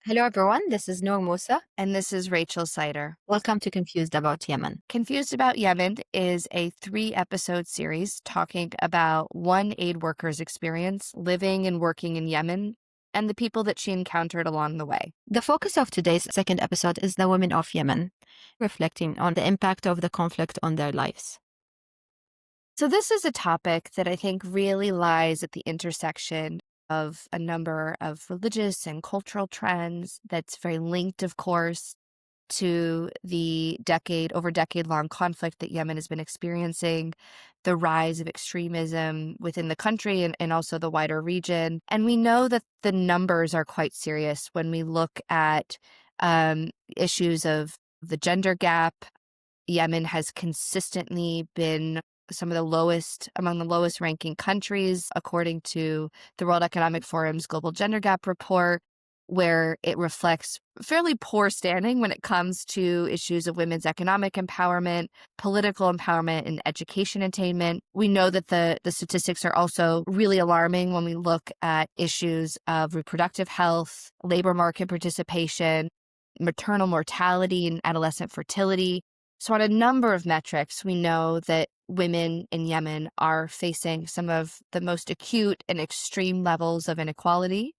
Hello, everyone. This is Noor Mousa. And this is Rachel Sider. Welcome to Confused About Yemen. Confused About Yemen is a 3-episode series talking about one aid worker's experience living and working in Yemen and the people that she encountered along the way. The focus of today's second episode is the women of Yemen, reflecting on the impact of the conflict on their lives. So this is a topic that I think really lies at the intersection of a number of religious and cultural trends that's very linked, of course, to the decade-long conflict that Yemen has been experiencing, the rise of extremism within the country and also the wider region. And we know that the numbers are quite serious when we look at issues of the gender gap. Yemen has consistently been among the lowest ranking countries, according to the World Economic Forum's Global Gender Gap Report, where it reflects fairly poor standing when it comes to issues of women's economic empowerment, political empowerment, and education attainment. We know that the statistics are also really alarming when we look at issues of reproductive health, labor market participation, maternal mortality, and adolescent fertility. So on a number of metrics, we know that women in Yemen are facing some of the most acute and extreme levels of inequality.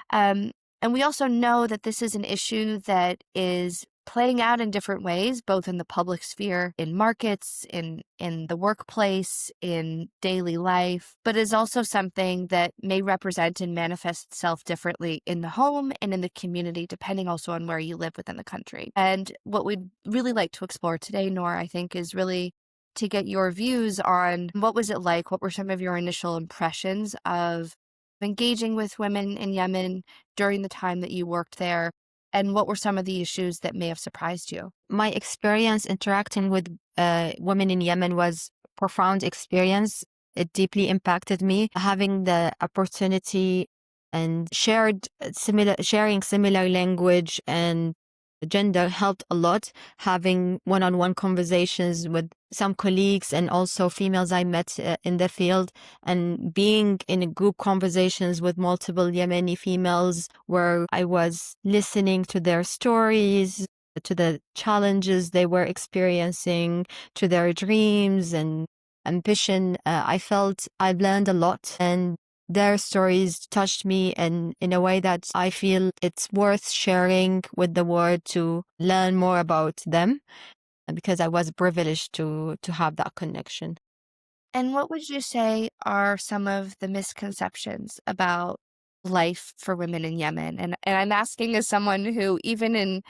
And we also know that this is an issue that is playing out in different ways, both in the public sphere, in markets, in the workplace, in daily life, but is also something that may represent and manifest itself differently in the home and in the community, depending also on where you live within the country. And what we'd really like to explore today, Noor, I think, is really to get your views on what was it like? What were some of your initial impressions of engaging with women in Yemen during the time that you worked there? And what were some of the issues that may have surprised you? My experience interacting with women in Yemen was a profound experience. It deeply impacted me. Having the opportunity and sharing similar language and gender helped a lot. Having one-on-one conversations with some colleagues and also females I met in the field, and being in group conversations with multiple Yemeni females where I was listening to their stories, to the challenges they were experiencing, to their dreams and ambition. I felt I've learned a lot, and their stories touched me in a way that I feel it's worth sharing with the world to learn more about them, because I was privileged to have that connection. And what would you say are some of the misconceptions about life for women in Yemen? And I'm asking as someone who, even in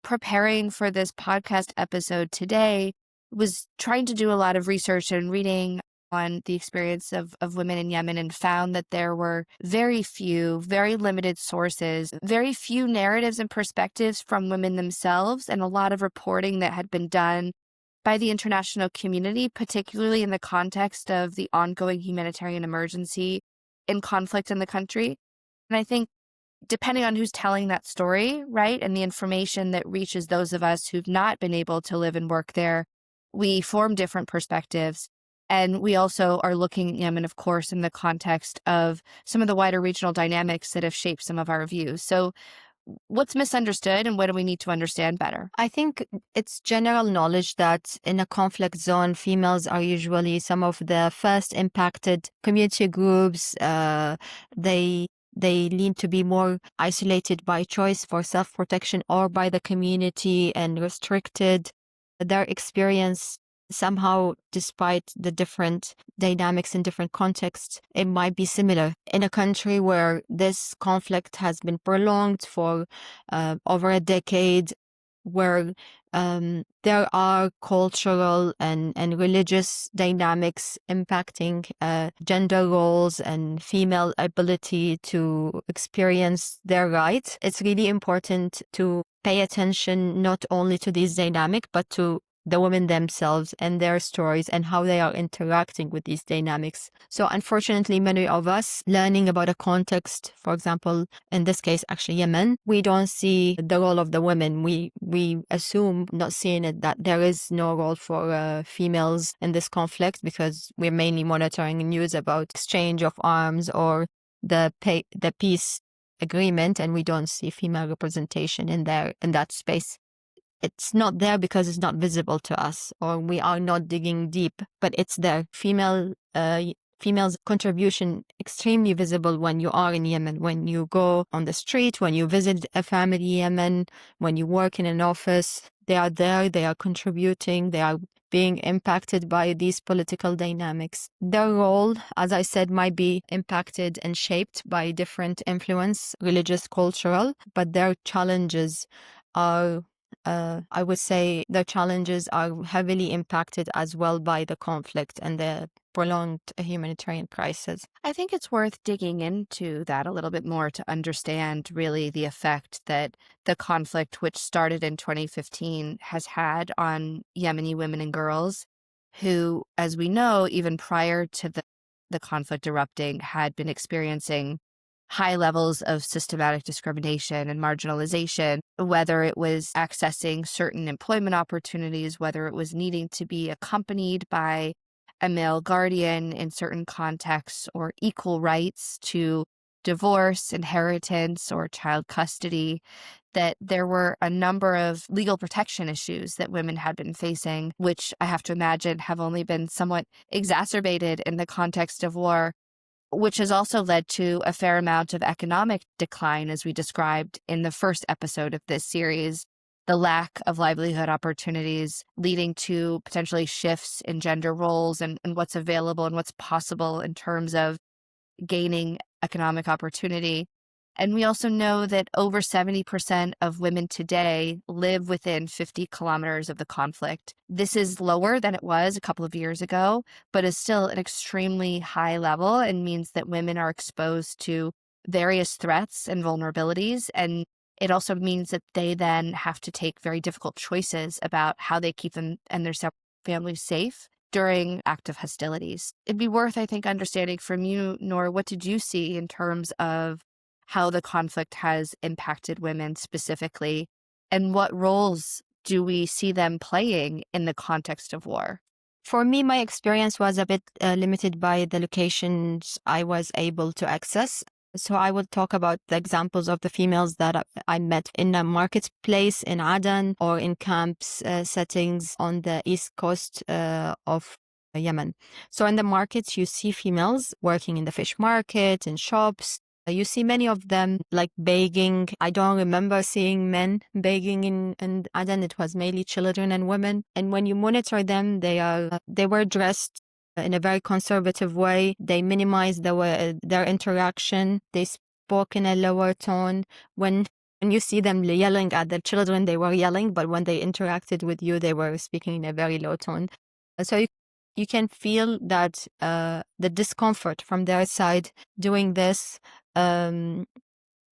preparing for this podcast episode today, was trying to do a lot of research and reading on the experience of women in Yemen and found that there were very few, very limited sources, very few narratives and perspectives from women themselves, and a lot of reporting that had been done by the international community, particularly in the context of the ongoing humanitarian emergency and conflict in the country. And I think depending on who's telling that story, right, and the information that reaches those of us who've not been able to live and work there, we form different perspectives. And we also are looking at Yemen, of course, in the context of some of the wider regional dynamics that have shaped some of our views. So what's misunderstood and what do we need to understand better? I think it's general knowledge that in a conflict zone, females are usually some of the first impacted community groups. They need to be more isolated by choice for self-protection or by the community and restricted. Their experience somehow, despite the different dynamics in different contexts, it might be similar. In a country where this conflict has been prolonged for over a decade, where there are cultural and religious dynamics impacting gender roles and female ability to experience their rights, it's really important to pay attention not only to these dynamics, but to the women themselves and their stories and how they are interacting with these dynamics. So unfortunately, many of us learning about a context, for example, in this case, actually Yemen, we don't see the role of the women. We assume, not seeing it, that there is no role for females in this conflict because we're mainly monitoring news about exchange of arms or the peace agreement, and we don't see female representation in that space. It's not there because it's not visible to us, or we are not digging deep, but it's there. Females' contribution extremely visible when you are in Yemen, when you go on the street, when you visit a family in Yemen, when you work in an office. They are there, they are contributing, they are being impacted by these political dynamics. Their role, as I said, might be impacted and shaped by different influence, religious, cultural, but their challenges are I would say the challenges are heavily impacted as well by the conflict and the prolonged humanitarian crisis. I think it's worth digging into that a little bit more to understand really the effect that the conflict, which started in 2015, has had on Yemeni women and girls who, as we know, even prior to the conflict erupting, had been experiencing high levels of systematic discrimination and marginalization, whether it was accessing certain employment opportunities, whether it was needing to be accompanied by a male guardian in certain contexts, or equal rights to divorce, inheritance, or child custody, that there were a number of legal protection issues that women had been facing, which I have to imagine have only been somewhat exacerbated in the context of war, which has also led to a fair amount of economic decline, as we described in the first episode of this series, the lack of livelihood opportunities leading to potentially shifts in gender roles and what's available and what's possible in terms of gaining economic opportunity. And we also know that over 70% of women today live within 50 kilometers of the conflict. This is lower than it was a couple of years ago, but is still an extremely high level and means that women are exposed to various threats and vulnerabilities. And it also means that they then have to take very difficult choices about how they keep them and their families safe during active hostilities. It'd be worth, I think, understanding from you, Noor, what did you see in terms of how the conflict has impacted women specifically, and what roles do we see them playing in the context of war? For me, my experience was a bit limited by the locations I was able to access. So I will talk about the examples of the females that I met in a marketplace in Aden or in camps settings on the east coast of Yemen. So in the markets, you see females working in the fish market, in shops. You see many of them like begging. I don't remember seeing men begging in Aden. It was mainly children and women. And when you monitor them, they were dressed in a very conservative way. They minimized their interaction. They spoke in a lower tone. When you see them yelling at the children, they were yelling, but when they interacted with you, they were speaking in a very low tone. So you can feel that the discomfort from their side doing this, and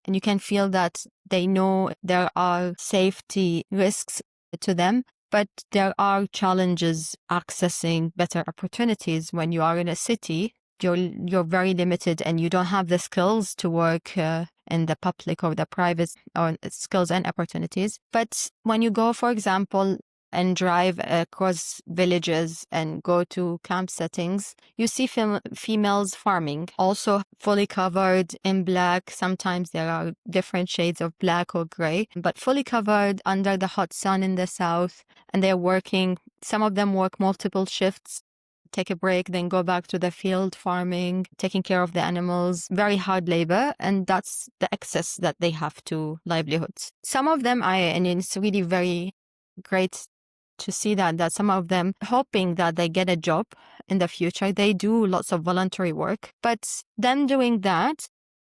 you can feel that they know there are safety risks to them, but there are challenges accessing better opportunities. When you are in a city, you're very limited and you don't have the skills to work in the public or the private, or skills and opportunities. But when you go, for example, and drive across villages and go to camp settings, you see females farming, also fully covered in black. Sometimes there are different shades of black or gray, but fully covered under the hot sun in the south. And they're working, some of them work multiple shifts, take a break, then go back to the field farming, taking care of the animals, very hard labor. And that's the access that they have to livelihoods. Some of them, and it's really very great to see that some of them, hoping that they get a job in the future, they do lots of voluntary work. But them doing that,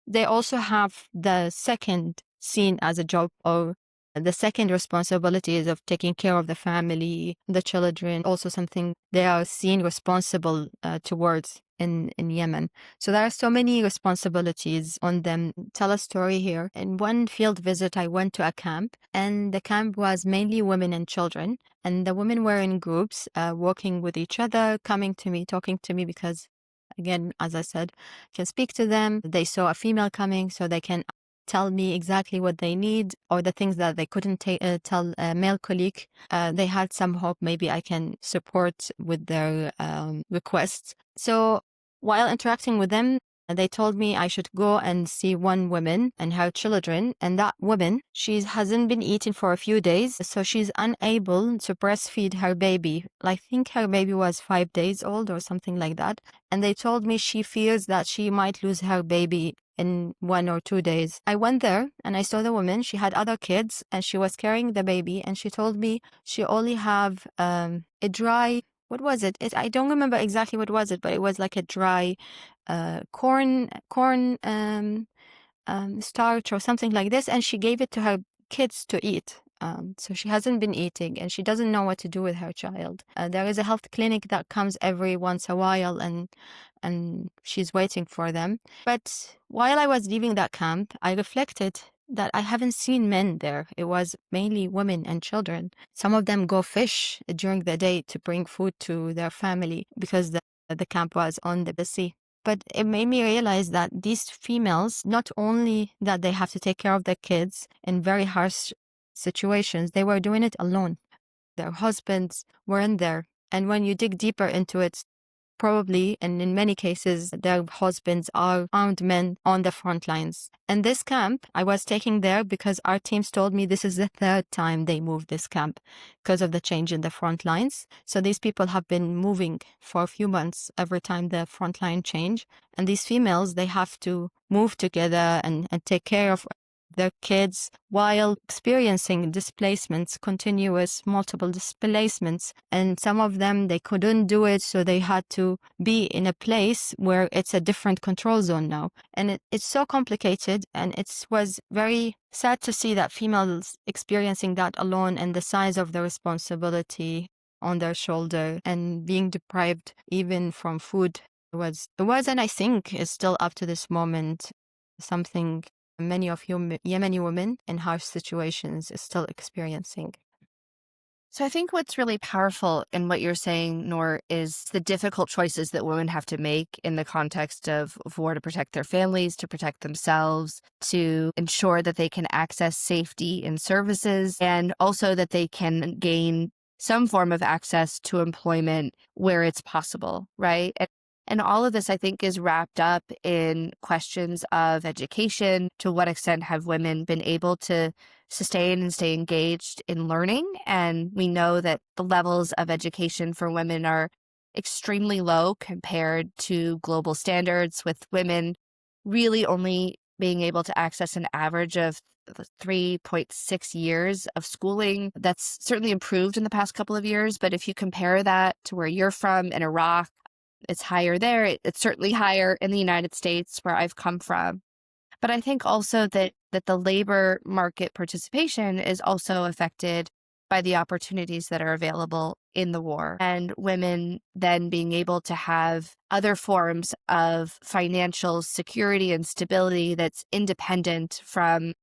they also have the second seen as a job, or the second responsibility is of taking care of the family, the children, also something they are seen responsible towards in Yemen. So there are so many responsibilities on them. Tell a story here. In one field visit, I went to a camp, and the camp was mainly women and children. And the women were in groups, working with each other, coming to me, talking to me, because, again, as I said, I can speak to them. They saw a female coming, so they can tell me exactly what they need, or the things that they couldn't tell a male colleague. They had some hope maybe I can support with their requests. So while interacting with them, And they told me I should go and see one woman and her children. And that woman, she hasn't been eating for a few days. So she's unable to breastfeed her baby. I think her baby was 5 days old or something like that. And they told me she fears that she might lose her baby in 1 or 2 days. I went there and I saw the woman. She had other kids and she was carrying the baby. And she told me she only have a dry, what was it? I don't remember exactly what was it, but it was like a dry corn starch or something like this, and she gave it to her kids to eat. So she hasn't been eating and she doesn't know what to do with her child. There is a health clinic that comes every once a while and she's waiting for them. But while I was leaving that camp, I reflected that I haven't seen men there. It was mainly women and children. Some of them go fish during the day to bring food to their family because the camp was on the sea. But it made me realize that these females, not only that they have to take care of their kids in very harsh situations, they were doing it alone. Their husbands weren't there. And when you dig deeper into it, probably, and in many cases, their husbands are armed men on the front lines. And this camp, I was taking there because our teams told me this is the third time they moved this camp because of the change in the front lines. So these people have been moving for a few months every time the front line change. And these females, they have to move together and take care of their kids while experiencing displacements, continuous multiple displacements. And some of them, they couldn't do it, so they had to be in a place where it's a different control zone now. And it's so complicated, and it was very sad to see that females experiencing that alone and the size of the responsibility on their shoulder and being deprived even from food. It was, and I think is still up to this moment, something many of Yemeni women in harsh situations is still experiencing. So I think what's really powerful in what you're saying, Noor, is the difficult choices that women have to make in the context of war to protect their families, to protect themselves, to ensure that they can access safety in services, and also that they can gain some form of access to employment where it's possible, right? And all of this, I think, is wrapped up in questions of education. To what extent have women been able to sustain and stay engaged in learning? And we know that the levels of education for women are extremely low compared to global standards, with women really only being able to access an average of 3.6 years of schooling. That's certainly improved in the past couple of years. But if you compare that to where you're from in Iraq, it's higher there. It's certainly higher in the United States, where I've come from. But I think also that the labor market participation is also affected by the opportunities that are available in the war, and women then being able to have other forms of financial security and stability that's independent from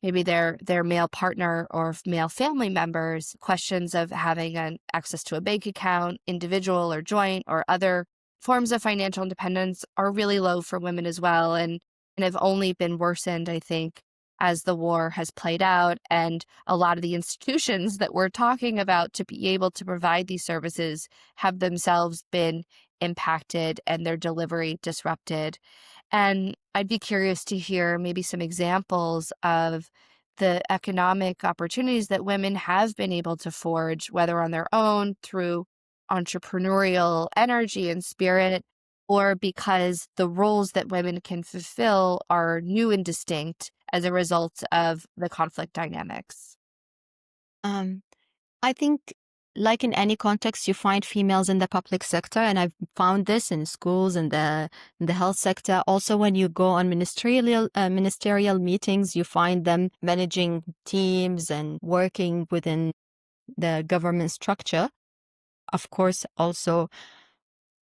maybe their male partner or male family members. Questions of having an access to a bank account, individual or joint, or other forms of financial independence are really low for women as well, and have only been worsened, I think, as the war has played out. And a lot of the institutions that we're talking about to be able to provide these services have themselves been impacted and their delivery disrupted. And I'd be curious to hear maybe some examples of the economic opportunities that women have been able to forge, whether on their own through entrepreneurial energy and spirit, or because the roles that women can fulfill are new and distinct as a result of the conflict dynamics. Um, I think, like in any context, you find females in the public sector, and I've found this in schools and the health sector. Also, when you go on ministerial meetings, you find them managing teams and working within the government structure. Of course, also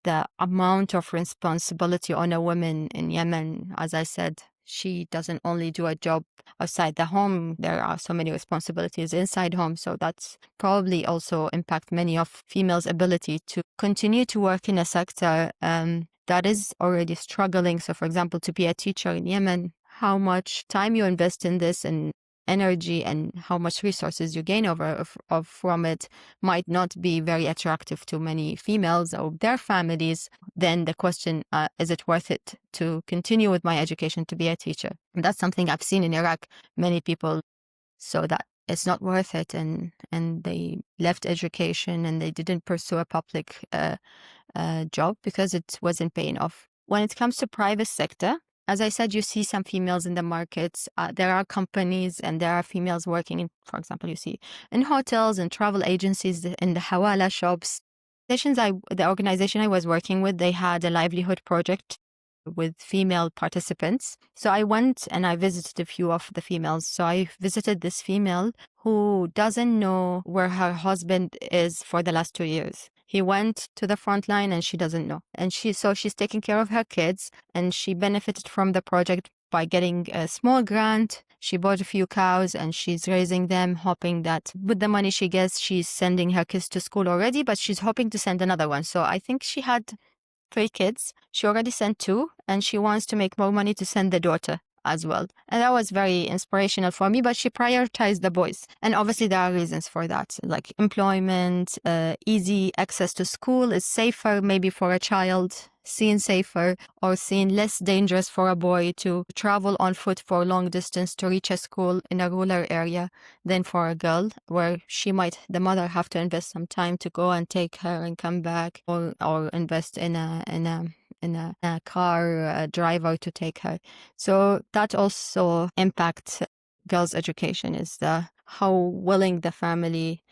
the amount of responsibility on a woman in Yemen, as I said, she doesn't only do a job outside the home. There are so many responsibilities inside home. So that's probably also impact many of females' ability to continue to work in a sector that is already struggling. So, for example, to be a teacher in Yemen, how much time you invest in this and energy and how much resources you gain from it might not be very attractive to many females or their families, then the question, is it worth it to continue with my education to be a teacher? And that's something I've seen in Iraq. Many people so that it's not worth it, and they left education and they didn't pursue a public job because it wasn't paying off. When it comes to private sector, as I said, you see some females in the markets. There are companies and there are females working in, for example, you see in hotels and travel agencies, in the hawala shops. The organization I was working with, they had a livelihood project with female participants. So I went and I visited a few of the females. So I visited this female who doesn't know where her husband is for the last 2 years. He went to the front line and she doesn't know. And she's taking care of her kids, and she benefited from the project by getting a small grant. She bought a few cows and she's raising them, hoping that with the money she gets, she's sending her kids to school already, but she's hoping to send another one. So I think she had 3 kids. She already sent 2, and she wants to make more money to send the daughter as well. And that was very inspirational for me, but she prioritized the boys. And obviously there are reasons for that, like employment, easy access to school is safer maybe for a child, seen safer or seen less dangerous for a boy to travel on foot for long distance to reach a school in a rural area than for a girl, where the mother have to invest some time to go and take her and come back, or invest in a car driver to take her. So that also impacts girls' education, is how willing the family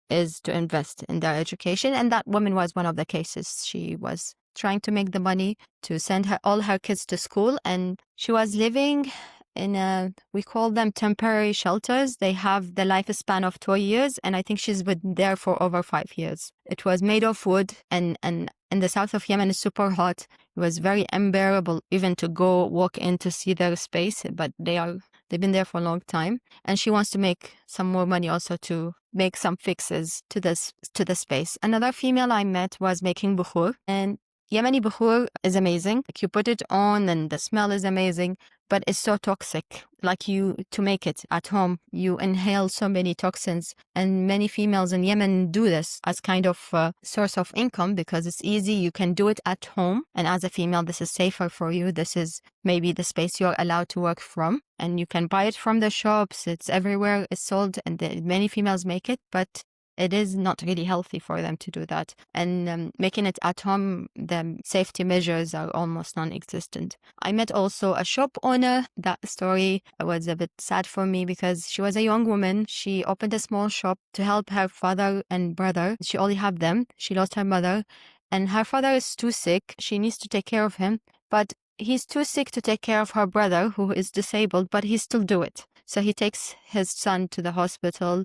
is to invest in their education. And that woman was one of the cases. She was trying to make the money to send all her kids to school, and she was living in we call them temporary shelters. They have the lifespan of 2 years, and I think she's been there for over 5 years. It was made of wood, and in the south of Yemen is super hot. It was very unbearable even to go walk in to see their space, but they've been there for a long time. And she wants to make some more money also to make some fixes to the space. Another female I met was making bukhur, and Yemeni bukhur is amazing. Like, you put it on and the smell is amazing, but it's so toxic. Like, to make it at home, you inhale so many toxins, and many females in Yemen do this as kind of source of income because it's easy. You can do it at home, and as a female, this is safer for you. This is maybe the space you're allowed to work from, and you can buy it from the shops. It's everywhere. It's sold, and many females make it, but it is not really healthy for them to do that. And making it at home, the safety measures are almost non-existent. I met also a shop owner. That story was a bit sad for me because she was a young woman. She opened a small shop to help her father and brother. She only had them. She lost her mother, and her father is too sick. She needs to take care of him, but he's too sick to take care of her brother, who is disabled, but he still do it. So he takes his son to the hospital.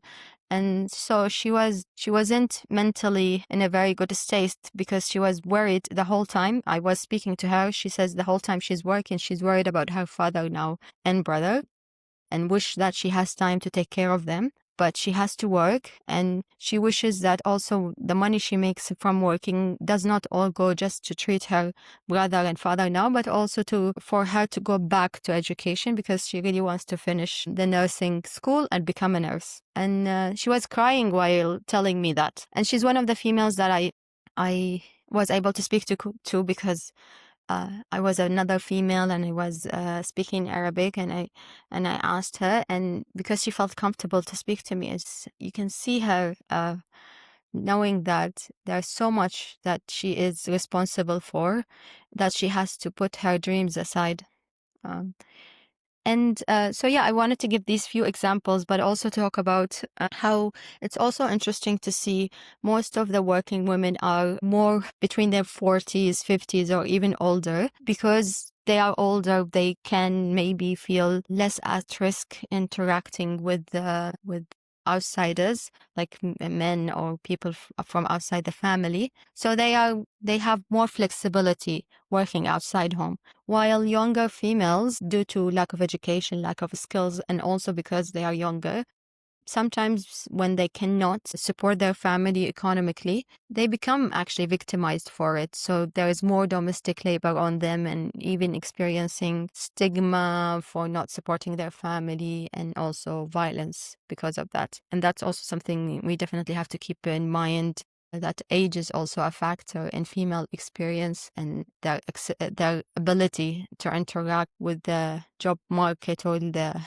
And so she wasn't mentally in a very good state because she was worried the whole time. I was speaking to her. She says the whole time she's working, she's worried about her father now and brother, and wish that she has time to take care of them. But she has to work, and she wishes that also the money she makes from working does not all go just to treat her brother and father now, but also for her to go back to education because she really wants to finish the nursing school and become a nurse. And she was crying while telling me that. And she's one of the females that I was able to speak to because I was another female and I was speaking Arabic, and I asked her, and because she felt comfortable to speak to me, you can see her knowing that there's so much that she is responsible for, that she has to put her dreams aside. So I wanted to give these few examples, but also talk about how it's also interesting to see most of the working women are more between their 40s, 50s, or even older. Because they are older, they can maybe feel less at risk interacting with outsiders, like men or people from outside the family. So they have more flexibility working outside home. While younger females, due to lack of education, lack of skills, and also because they are younger, sometimes when they cannot support their family economically, they become actually victimized for it. So there is more domestic labor on them and even experiencing stigma for not supporting their family and also violence because of that. And that's also something we definitely have to keep in mind, that age is also a factor in female experience and their ability to interact with the job market or the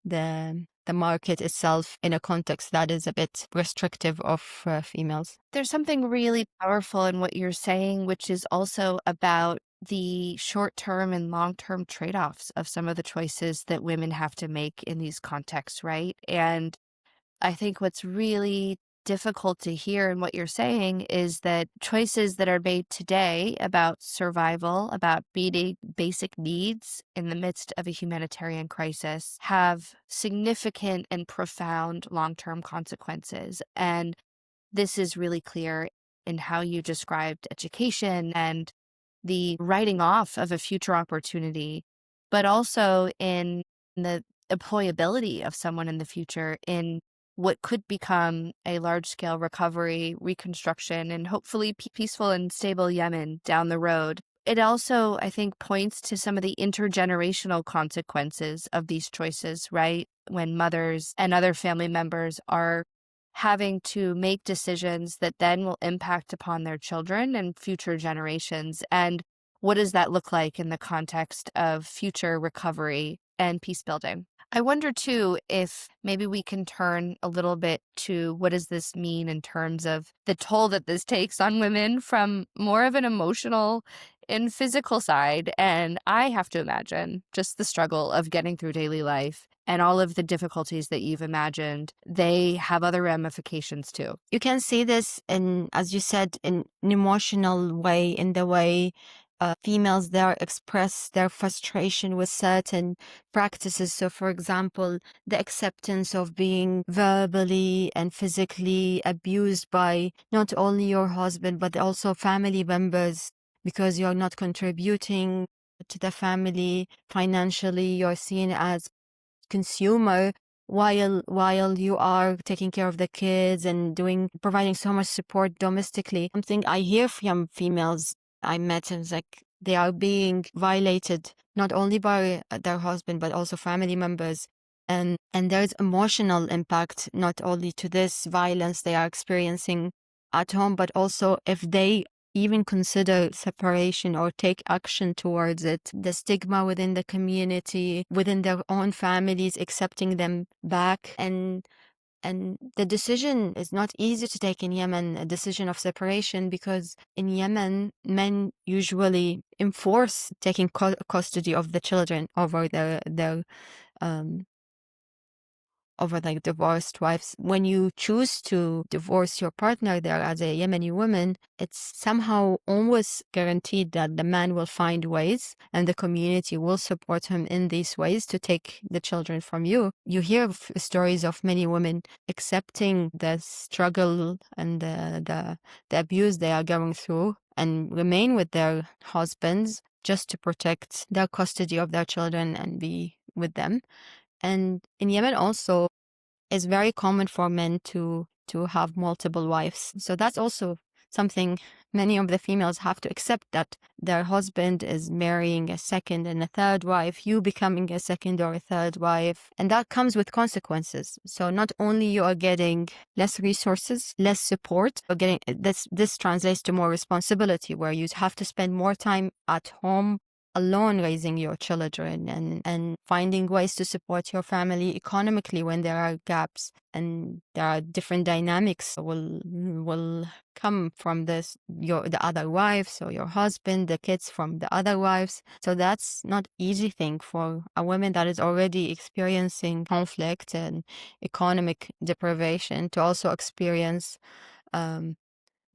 the market itself in a context that is a bit restrictive of females. There's something really powerful in what you're saying, which is also about the short-term and long-term trade-offs of some of the choices that women have to make in these contexts, right? And I think what's really difficult to hear in what you're saying is that choices that are made today about survival, about meeting basic needs in the midst of a humanitarian crisis, have significant and profound long-term consequences. And this is really clear in how you described education and the writing off of a future opportunity, but also in the employability of someone in the future in what could become a large scale recovery, reconstruction, and hopefully peaceful and stable Yemen down the road. It also, I think, points to some of the intergenerational consequences of these choices, right? When mothers and other family members are having to make decisions that then will impact upon their children and future generations. And what does that look like in the context of future recovery and peace building? I wonder too if maybe we can turn a little bit to what does this mean in terms of the toll that this takes on women from more of an emotional and physical side. And I have to imagine just the struggle of getting through daily life and all of the difficulties that you've imagined, they have other ramifications too. You can see this in, as you said, in an emotional way, in the way females there express their frustration with certain practices. So, for example, the acceptance of being verbally and physically abused by not only your husband, but also family members because you're not contributing to the family financially. You're seen as consumer while you are taking care of the kids and providing so much support domestically. Something I hear from females I met is like they are being violated not only by their husband but also family members. And there's emotional impact not only to this violence they are experiencing at home, but also if they even consider separation or take action towards it, the stigma within the community, within their own families, accepting them back. And the decision is not easy to take in Yemen, a decision of separation, because in Yemen, men usually enforce taking custody of the children over their um, over like divorced wives. When you choose to divorce your partner there as a Yemeni woman, it's somehow almost guaranteed that the man will find ways and the community will support him in these ways to take the children from you. You hear of stories of many women accepting the struggle and the abuse they are going through and remain with their husbands just to protect their custody of their children and be with them. And in Yemen also, it's very common for men to have multiple wives. So that's also something many of the females have to accept, that their husband is marrying a second and a third wife, you becoming a second or a third wife, and that comes with consequences. So not only you are getting less resources, less support, you're getting this translates to more responsibility where you have to spend more time at home alone raising your children and finding ways to support your family economically when there are gaps and there are different dynamics will come from the other wives or your husband, the kids from the other wives. So that's not easy thing for a woman that is already experiencing conflict and economic deprivation to also experience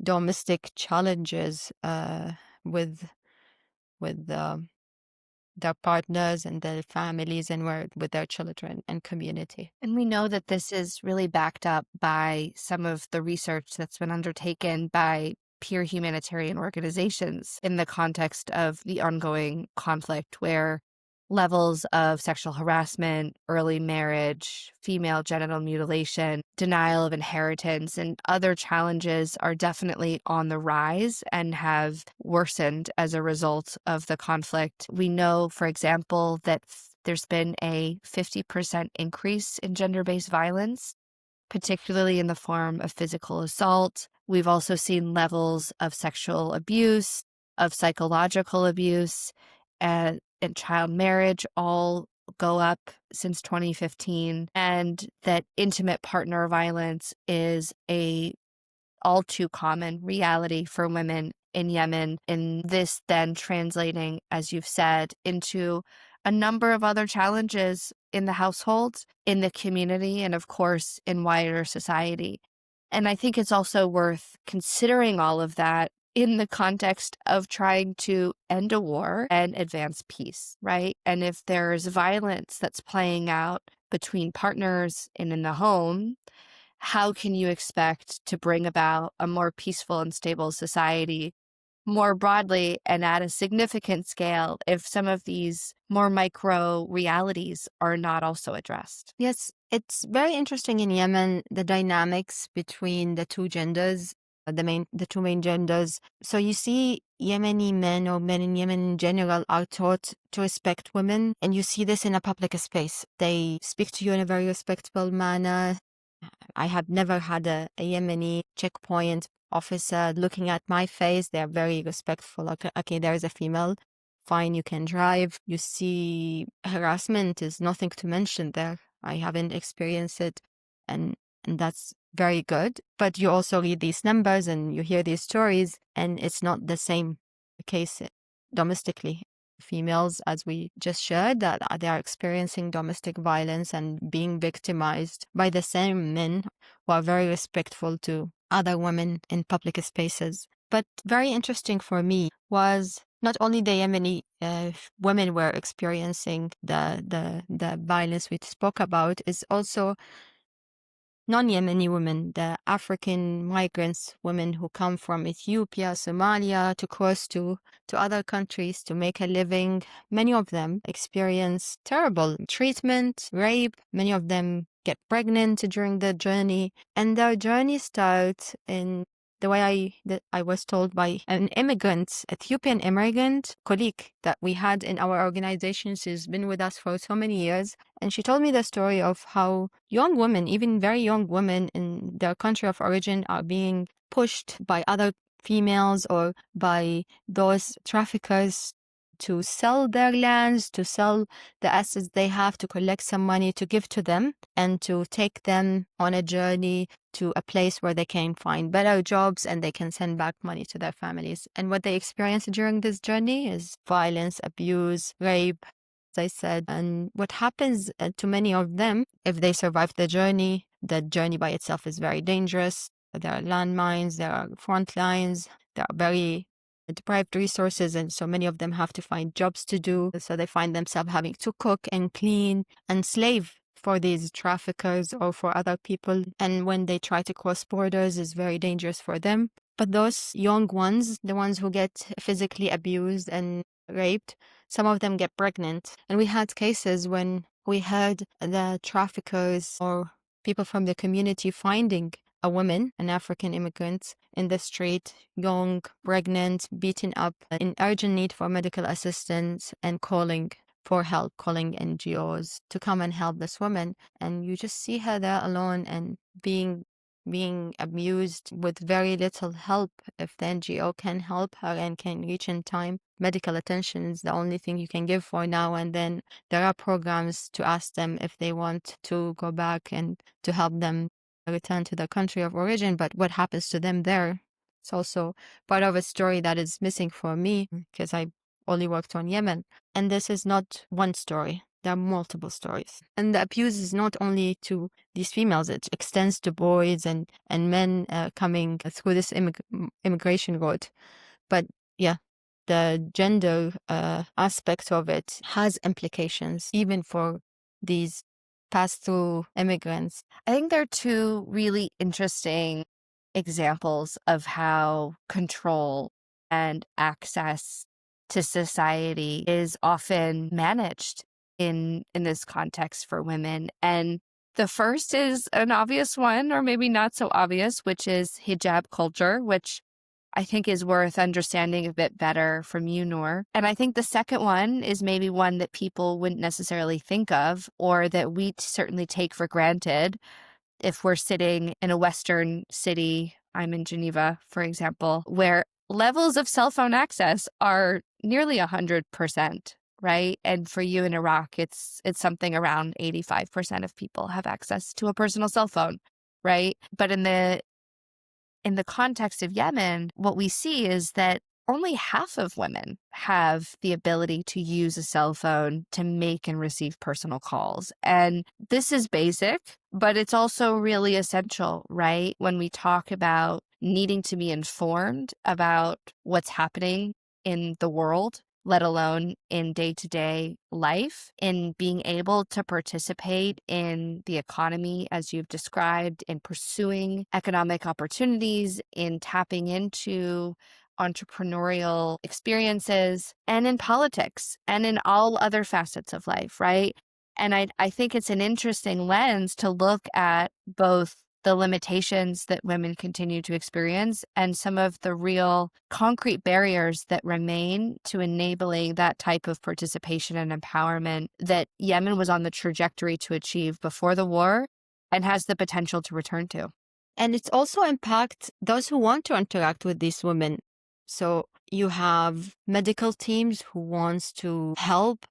domestic challenges with their partners and their families and with their children and community. And we know that this is really backed up by some of the research that's been undertaken by peer humanitarian organizations in the context of the ongoing conflict, where levels of sexual harassment, early marriage, female genital mutilation, denial of inheritance, and other challenges are definitely on the rise and have worsened as a result of the conflict. We know, for example, that there's been a 50% increase in gender-based violence, particularly in the form of physical assault. We've also seen levels of sexual abuse, of psychological abuse, and child marriage all go up since 2015, and that intimate partner violence is a all too common reality for women in Yemen, and this then translating, as you've said, into a number of other challenges in the household, in the community, and of course, in wider society. And I think it's also worth considering all of that in the context of trying to end a war and advance peace, right? And if there's violence that's playing out between partners and in the home, how can you expect to bring about a more peaceful and stable society more broadly and at a significant scale if some of these more micro realities are not also addressed? Yes, it's very interesting in Yemen, the dynamics between the two genders, the two main genders. So you see Yemeni men or men in Yemen in general are taught to respect women, and you see this in a public space. They speak to you in a very respectful manner. I have never had a Yemeni checkpoint officer looking at my face. They're very respectful. Okay, there is a female. Fine, you can drive. You see, harassment is nothing to mention there. I haven't experienced it, and that's very good. But you also read these numbers and you hear these stories, and it's not the same case domestically. Females, as we just shared, that they are experiencing domestic violence and being victimized by the same men who are very respectful to other women in public spaces. But very interesting for me was not only the Yemeni women were experiencing the violence we spoke about, is also non-Yemeni women, the African migrants, women who come from Ethiopia, Somalia, to cross to other countries to make a living. Many of them experience terrible treatment, rape. Many of them get pregnant during the journey, and their journey starts in the way that I was told by an immigrant, Ethiopian immigrant colleague that we had in our organization. She's been with us for so many years. And she told me the story of how young women, even very young women in their country of origin, are being pushed by other females or by those traffickers to sell their lands, to sell the assets they have, to collect some money to give to them and to take them on a journey to a place where they can find better jobs and they can send back money to their families. And what they experience during this journey is violence, abuse, rape, as I said. And what happens to many of them, if they survive the journey by itself is very dangerous. There are landmines, there are front lines, there are very deprived resources, and so many of them have to find jobs to do. So they find themselves having to cook and clean and slave for these traffickers or for other people. And when they try to cross borders, it's very dangerous for them. But those young ones, the ones who get physically abused and raped, some of them get pregnant. And we had cases when we heard the traffickers or people from the community finding a woman, an African immigrant, in the street, young, pregnant, beaten up, in urgent need for medical assistance, and calling for help, calling NGOs to come and help this woman. And you just see her there alone and being abused with very little help. If the NGO can help her and can reach in time, medical attention is the only thing you can give for now. And then there are programs to ask them if they want to go back and to help them return to their country of origin. But what happens to them there? It's also part of a story that is missing for me because I only worked on Yemen. And this is not one story. There are multiple stories. And the abuse is not only to these females, it extends to boys and men coming through this immigration road. But yeah, the gender aspect of it has implications even for these pass-through immigrants. I think there are two really interesting examples of how control and access to society is often managed in this context for women. And the first is an obvious one, or maybe not so obvious, which is hijab culture, which I think is worth understanding a bit better from you, Noor. And I think the second one is maybe one that people wouldn't necessarily think of, or that we certainly take for granted if we're sitting in a Western city. I'm in Geneva, for example, where levels of cell phone access are nearly 100%, right? And for you in Iraq, it's something around 85% of people have access to a personal cell phone, right? But in the context of Yemen, what we see is that only half of women have the ability to use a cell phone to make and receive personal calls. And this is basic, but it's also really essential, right? When we talk about needing to be informed about what's happening in the world, let alone in day-to-day life, in being able to participate in the economy, as you've described, in pursuing economic opportunities, in tapping into entrepreneurial experiences, and in politics, and in all other facets of life, right? And I think it's an interesting lens to look at both the limitations that women continue to experience and some of the real concrete barriers that remain to enabling that type of participation and empowerment that Yemen was on the trajectory to achieve before the war and has the potential to return to. And it's also impact those who want to interact with these women. So you have medical teams who wants to help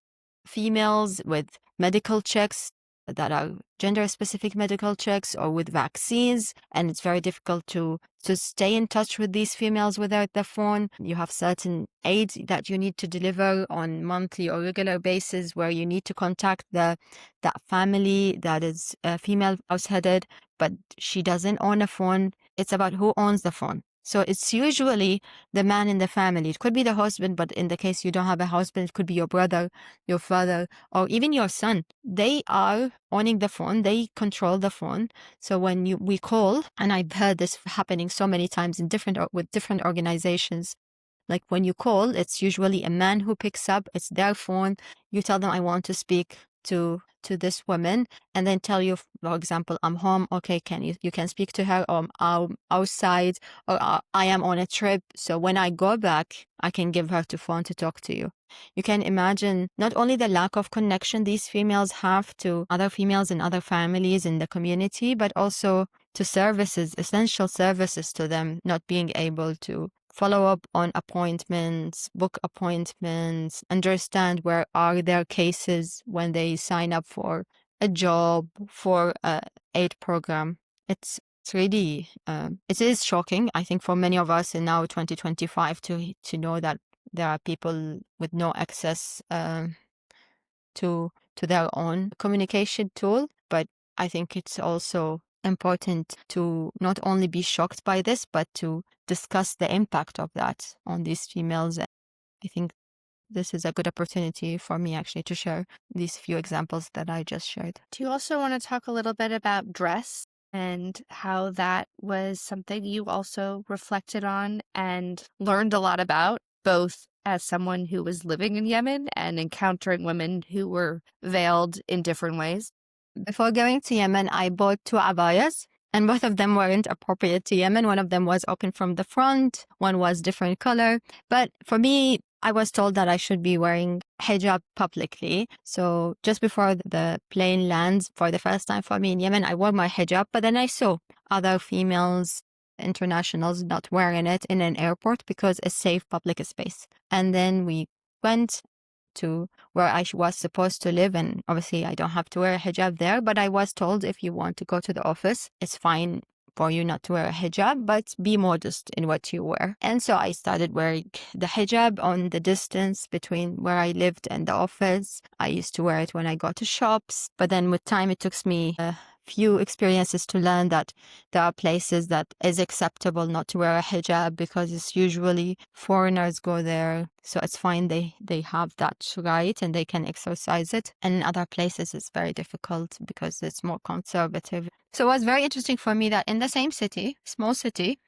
females with medical checks that are gender-specific medical checks or with vaccines, and it's very difficult to stay in touch with these females without the phone. You have certain aid that you need to deliver on monthly or regular basis where you need to contact that family that is female house-headed, but she doesn't own a phone. It's about who owns the phone. So it's usually the man in the family. It could be the husband, but in the case you don't have a husband, it could be your brother, your father, or even your son. They are owning the phone. They control the phone. So when we call, and I've heard this happening so many times with different organizations, like when you call, it's usually a man who picks up. It's their phone. You tell them, I want to speak to this woman, and then tell you, for example, I'm home. Okay, you can speak to her, or I'm outside, or I am on a trip. So when I go back, I can give her the phone to talk to you. You can imagine not only the lack of connection these females have to other females in other families in the community, but also to services, essential services to them, not being able to follow up on appointments, book appointments, understand where are their cases when they sign up for a job, for a aid program. It's really, it is shocking, I think, for many of us in now 2025 to know that there are people with no access to their own communication tool. But I think it's also important to not only be shocked by this, but to discuss the impact of that on these females. I think this is a good opportunity for me actually to share these few examples that I just shared. Do you also want to talk a little bit about dress and how that was something you also reflected on and learned a lot about, both as someone who was living in Yemen and encountering women who were veiled in different ways? Before going to Yemen, I bought 2 abayas, and both of them weren't appropriate to Yemen. One of them was open from the front, one was different color. But for me, I was told that I should be wearing hijab publicly. So just before the plane lands, for the first time for me in Yemen, I wore my hijab, but then I saw other females, internationals, not wearing it in an airport because it's safe public space. And then we went to where I was supposed to live, and obviously I don't have to wear a hijab there, but I was told if you want to go to the office, it's fine for you not to wear a hijab, but be modest in what you wear. And so I started wearing the hijab on the distance between where I lived and the office. I used to wear it when I go to shops, but then with time it took me a few experiences to learn that there are places that is acceptable not to wear a hijab because it's usually foreigners go there. So it's fine, they have that right and they can exercise it. And in other places it's very difficult because it's more conservative. So it was very interesting for me that in the same city, small city,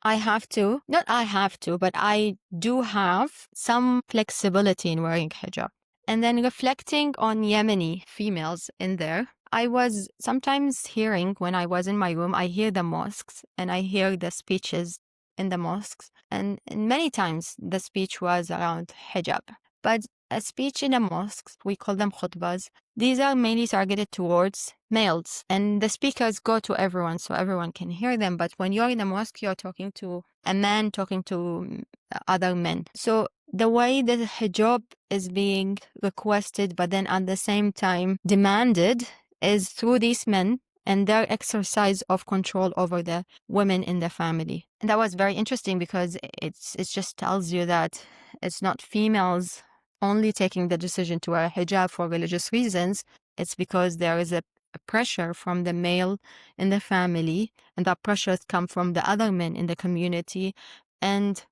I have to, not I have to, but I do have some flexibility in wearing hijab. And then reflecting on Yemeni females in there, I was sometimes hearing when I was in my room, I hear the mosques and I hear the speeches in the mosques. And many times the speech was around hijab. But a speech in a mosque, we call them khutbas, these are mainly targeted towards males, and the speakers go to everyone so everyone can hear them. But when you're in a mosque, you're talking to a man talking to other men. So the way the hijab is being requested, but then at the same time demanded, is through these men and their exercise of control over the women in the family. And that was very interesting because it just tells you that it's not females only taking the decision to wear hijab for religious reasons. It's because there is a pressure from the male in the family, and that pressures come from the other men in the community, and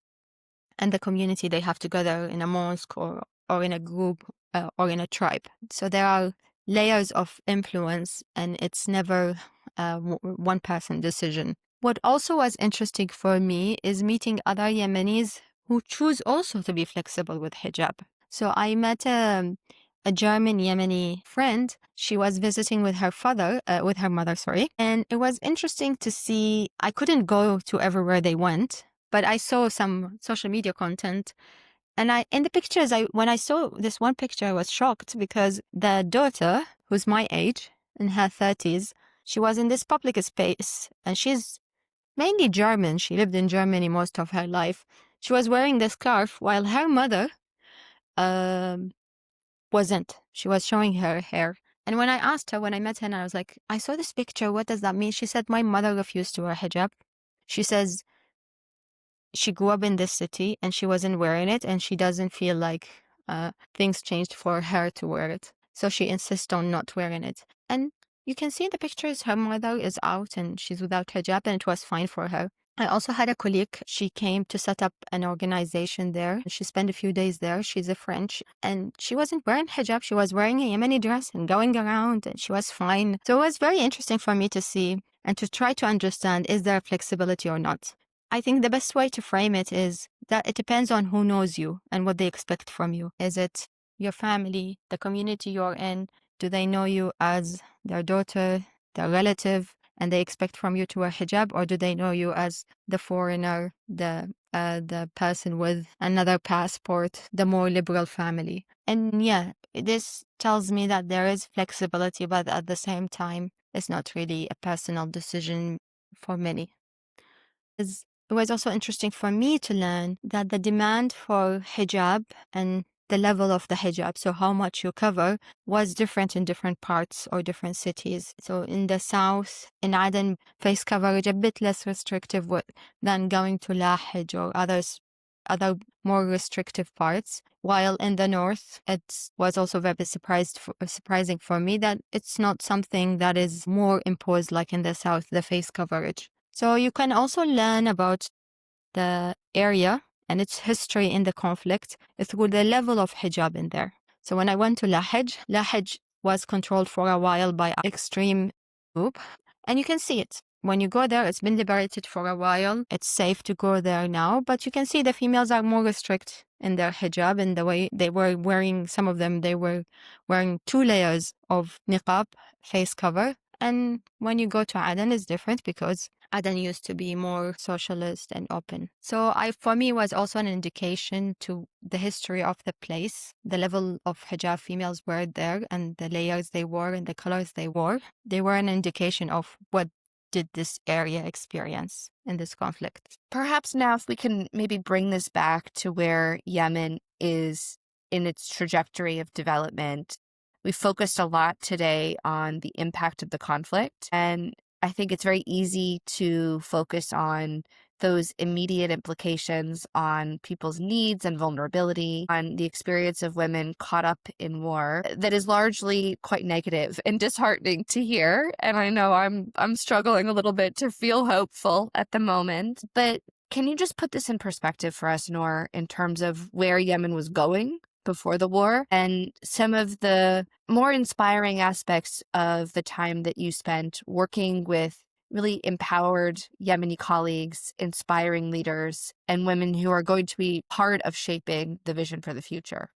the community, they have to gather in a mosque or in a group or in a tribe. So there are layers of influence, and it's never one person decision. What also was interesting for me is meeting other Yemenis who choose also to be flexible with hijab. So I met a German Yemeni friend. She was visiting with with her mother, sorry. And it was interesting to see, I couldn't go to everywhere they went, but I saw some social media content. And in the pictures, when I saw this one picture, I was shocked because the daughter, who's my age, in her 30s, she was in this public space, and she's mainly German. She lived in Germany most of her life. She was wearing the scarf while her mother um, wasn't. She was showing her hair. And when I asked her, when I met her, and I was like, I saw this picture, what does that mean? She said, my mother refused to wear hijab. She says she grew up in this city and she wasn't wearing it, and she doesn't feel like things changed for her to wear it. So she insists on not wearing it. And you can see in the pictures, her mother is out and she's without hijab, and it was fine for her. I also had a colleague. She came to set up an organization there. She spent a few days there. She's a French, and she wasn't wearing hijab. She was wearing a Yemeni dress and going around, and she was fine. So it was very interesting for me to see and to try to understand, is there flexibility or not? I think the best way to frame it is that it depends on who knows you and what they expect from you. Is it your family, the community you're in? Do they know you as their daughter, their relative, and they expect from you to wear hijab? Or do they know you as the foreigner, the person with another passport, the more liberal family? And yeah, this tells me that there is flexibility, but at the same time, it's not really a personal decision for many. It was also interesting for me to learn that the demand for hijab and the level of the hijab, so how much you cover, was different in different parts or different cities. So in the south, in Aden, face coverage a bit less restrictive than going to Lahij or other more restrictive parts. While in the north, it was also very surprising for me that it's not something that is more imposed like in the south, the face coverage. So you can also learn about the area and its history in the conflict through the level of hijab in there. So when I went to Lahij was controlled for a while by an extreme group, and you can see it. When you go there, it's been liberated for a while. It's safe to go there now, but you can see the females are more restrict in their hijab, in the way they were wearing, some of them, they were wearing 2 layers of niqab, face cover. And when you go to Aden, it's different because Aden used to be more socialist and open. So for me, it was also an indication to the history of the place, the level of hijab females wear there and the layers they wore and the colors they wore. They were an indication of what did this area experience in this conflict. Perhaps now if we can maybe bring this back to where Yemen is in its trajectory of development. We focused a lot today on the impact of the conflict, and I think it's very easy to focus on those immediate implications on people's needs and vulnerability, on the experience of women caught up in war that is largely quite negative and disheartening to hear. And I know I'm struggling a little bit to feel hopeful at the moment. But can you just put this in perspective for us, Noor, in terms of where Yemen was going before the war and some of the more inspiring aspects of the time that you spent working with really empowered Yemeni colleagues, inspiring leaders, and women who are going to be part of shaping the vision for the future.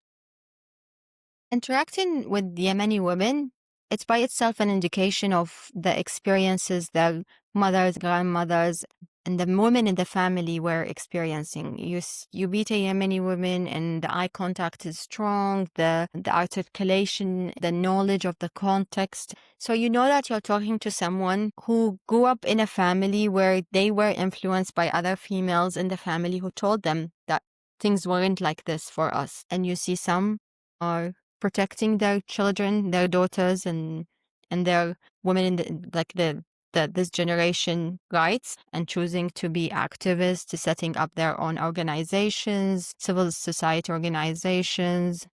Interacting with Yemeni women, it's by itself an indication of the experiences their mothers, grandmothers, and the women in the family were experiencing. You meet a Yemeni woman, and the eye contact is strong, the articulation, the knowledge of the context. So you know that you're talking to someone who grew up in a family where they were influenced by other females in the family who told them that things weren't like this for us. And you see some are protecting their children, their daughters, and their women in the this generation rights, and choosing to be activists, setting up their own organizations, civil society organizations,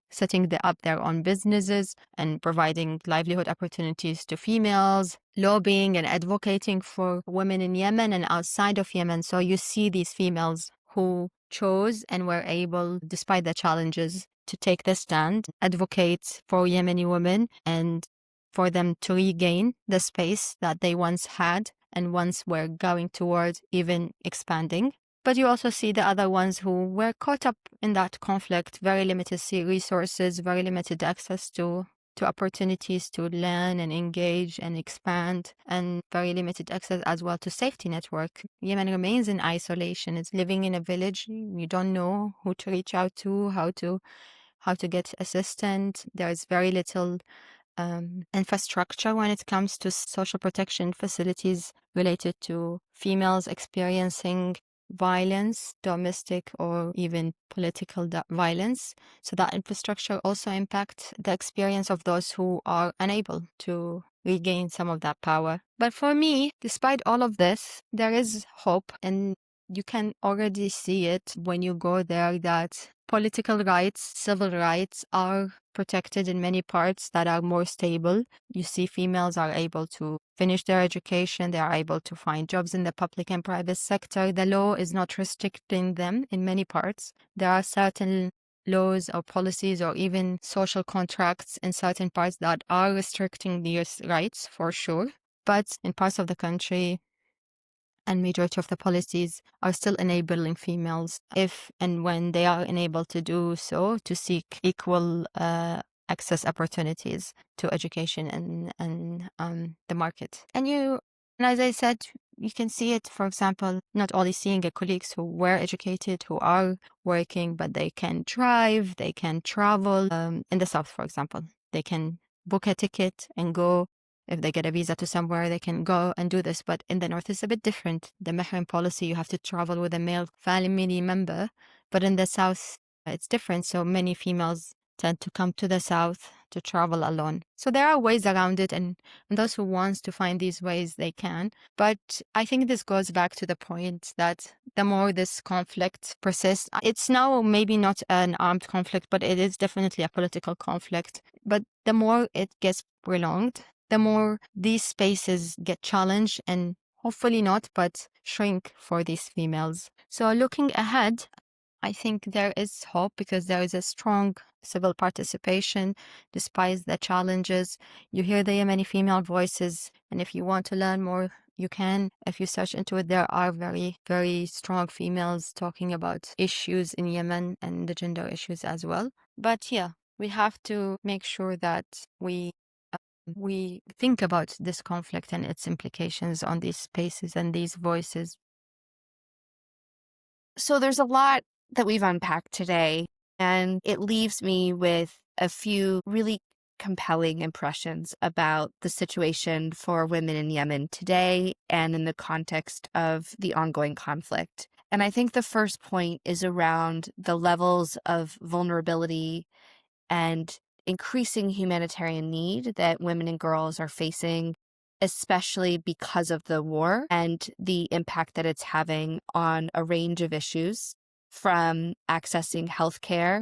up their own businesses, and providing livelihood opportunities to females, lobbying and advocating for women in Yemen and outside of Yemen. So you see these females who chose and were able, despite the challenges, to take the stand, advocate for Yemeni women, and for them to regain the space that they once had and once were going toward even expanding. But you also see the other ones who were caught up in that conflict, very limited resources, very limited access to opportunities to learn and engage and expand, and very limited access as well to safety network. Yemen remains in isolation. It's living in a village. You don't know who to reach out to, how to get assistance. There is very little infrastructure when it comes to social protection facilities related to females experiencing violence, domestic or even political violence. So that infrastructure also impacts the experience of those who are unable to regain some of that power. But for me, despite all of this, there is hope, and you can already see it when you go there, that political rights, civil rights are protected in many parts that are more stable. You see females are able to finish their education, they are able to find jobs in the public and private sector. The law is not restricting them in many parts. There are certain laws or policies or even social contracts in certain parts that are restricting these rights for sure. But in parts of the country, and majority of the policies are still enabling females, if and when they are enabled to do so, to seek equal access opportunities to education and the market. And as I said, you can see it, for example, not only seeing colleagues who were educated, who are working, but they can drive, they can travel. In the South, for example, they can book a ticket and go. If they get a visa to somewhere, they can go and do this. But in the North, it's a bit different. The Mahram policy, you have to travel with a male family member. But in the South, it's different. So many females tend to come to the South to travel alone. So there are ways around it. And those who wants to find these ways, they can. But I think this goes back to the point that the more this conflict persists, it's now maybe not an armed conflict, but it is definitely a political conflict. But the more it gets prolonged, the more these spaces get challenged and hopefully not, but shrink for these females. So looking ahead, I think there is hope because there is a strong civil participation despite the challenges. You hear the Yemeni female voices, and if you want to learn more, you can. If you search into it, there are very, very strong females talking about issues in Yemen and the gender issues as well. But yeah, we have to make sure that we think about this conflict and its implications on these spaces and these voices. So there's a lot that we've unpacked today, and it leaves me with a few really compelling impressions about the situation for women in Yemen today and in the context of the ongoing conflict. And I think the first point is around the levels of vulnerability and increasing humanitarian need that women and girls are facing, especially because of the war and the impact that it's having on a range of issues, from accessing healthcare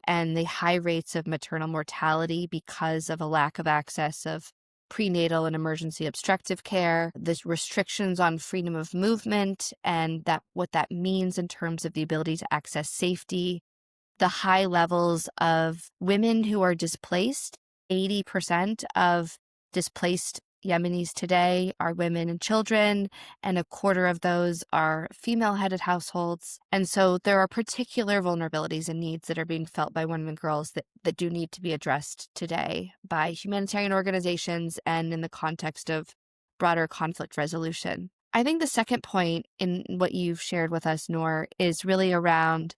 and the high rates of maternal mortality because of a lack of access of prenatal and emergency obstetric care, the restrictions on freedom of movement and what that means in terms of the ability to access safety, the high levels of women who are displaced. 80% of displaced Yemenis today are women and children, and a quarter of those are female-headed households. And so there are particular vulnerabilities and needs that are being felt by women and girls that do need to be addressed today by humanitarian organizations and in the context of broader conflict resolution. I think the second point in what you've shared with us, Noor, is really around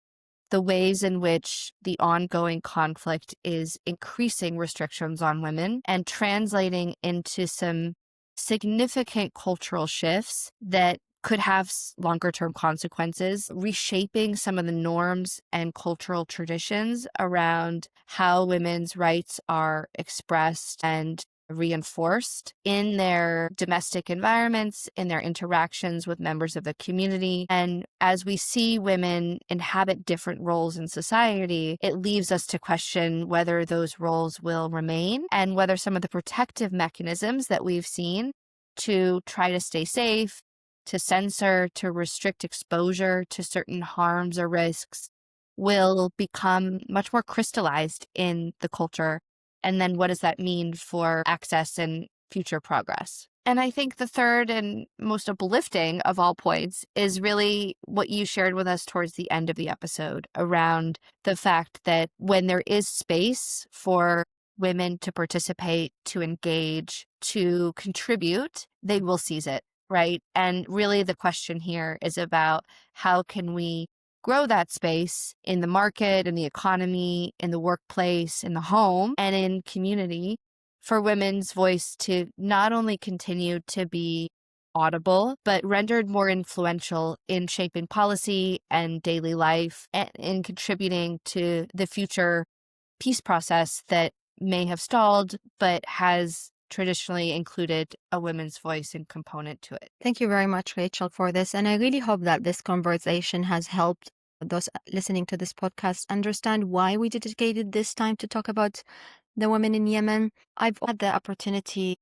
the ways in which the ongoing conflict is increasing restrictions on women and translating into some significant cultural shifts that could have longer term consequences, reshaping some of the norms and cultural traditions around how women's rights are expressed and reinforced in their domestic environments, in their interactions with members of the community. And as we see women inhabit different roles in society, it leaves us to question whether those roles will remain and whether some of the protective mechanisms that we've seen to try to stay safe, to censor, to restrict exposure to certain harms or risks will become much more crystallized in the culture. And then what does that mean for access and future progress? And I think the third and most uplifting of all points is really what you shared with us towards the end of the episode around the fact that when there is space for women to participate, to engage, to contribute, they will seize it, right? And really the question here is about how can we grow that space in the market, in the economy, in the workplace, in the home, and in community for women's voice to not only continue to be audible, but rendered more influential in shaping policy and daily life and in contributing to the future peace process that may have stalled, but has traditionally included a women's voice and component to it. Thank you very much, Rachel, for this. And I really hope that this conversation has helped those listening to this podcast understand why we dedicated this time to talk about the women in Yemen. I've had the opportunity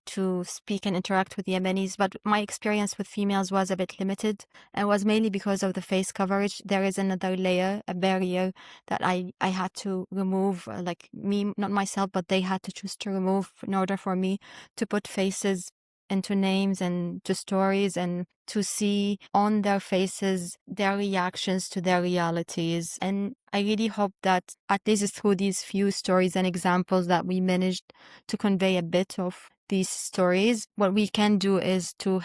to speak and interact with Yemenis, but my experience with females was a bit limited and was mainly because of the face coverage. There is another layer, a barrier that I had to remove, like me, not myself, but they had to choose to remove in order for me to put faces into names and to stories and to see on their faces their reactions to their realities. And I really hope that at least through these few stories and examples that we managed to convey a bit of these stories, what we can do is to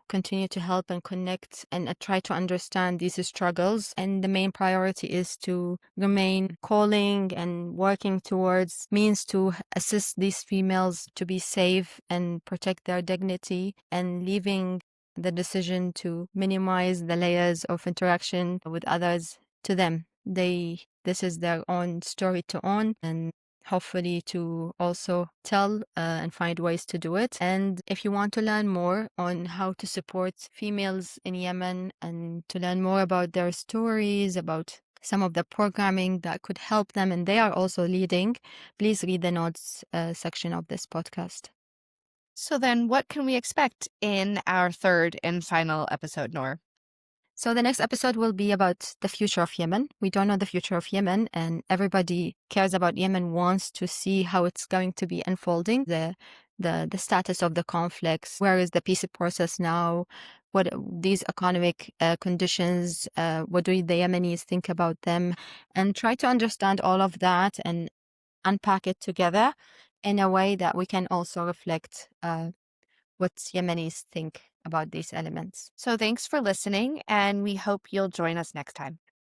continue to help and connect and try to understand these struggles. And the main priority is to remain calling and working towards means to assist these females to be safe and protect their dignity, and leaving the decision to minimize the layers of interaction with others to them. This is their own story to own, and hopefully to also tell and find ways to do it. And if you want to learn more on how to support females in Yemen and to learn more about their stories, about some of the programming that could help them, and they are also leading, please read the notes section of this podcast. So then what can we expect in our third and final episode, Noor? So the next episode will be about the future of Yemen. We don't know the future of Yemen, and everybody cares about Yemen, wants to see how it's going to be unfolding, the status of the conflicts, where is the peace process now, what these economic conditions, what do the Yemenis think about them, and try to understand all of that and unpack it together in a way that we can also reflect what Yemenis think about these elements. So thanks for listening, and we hope you'll join us next time.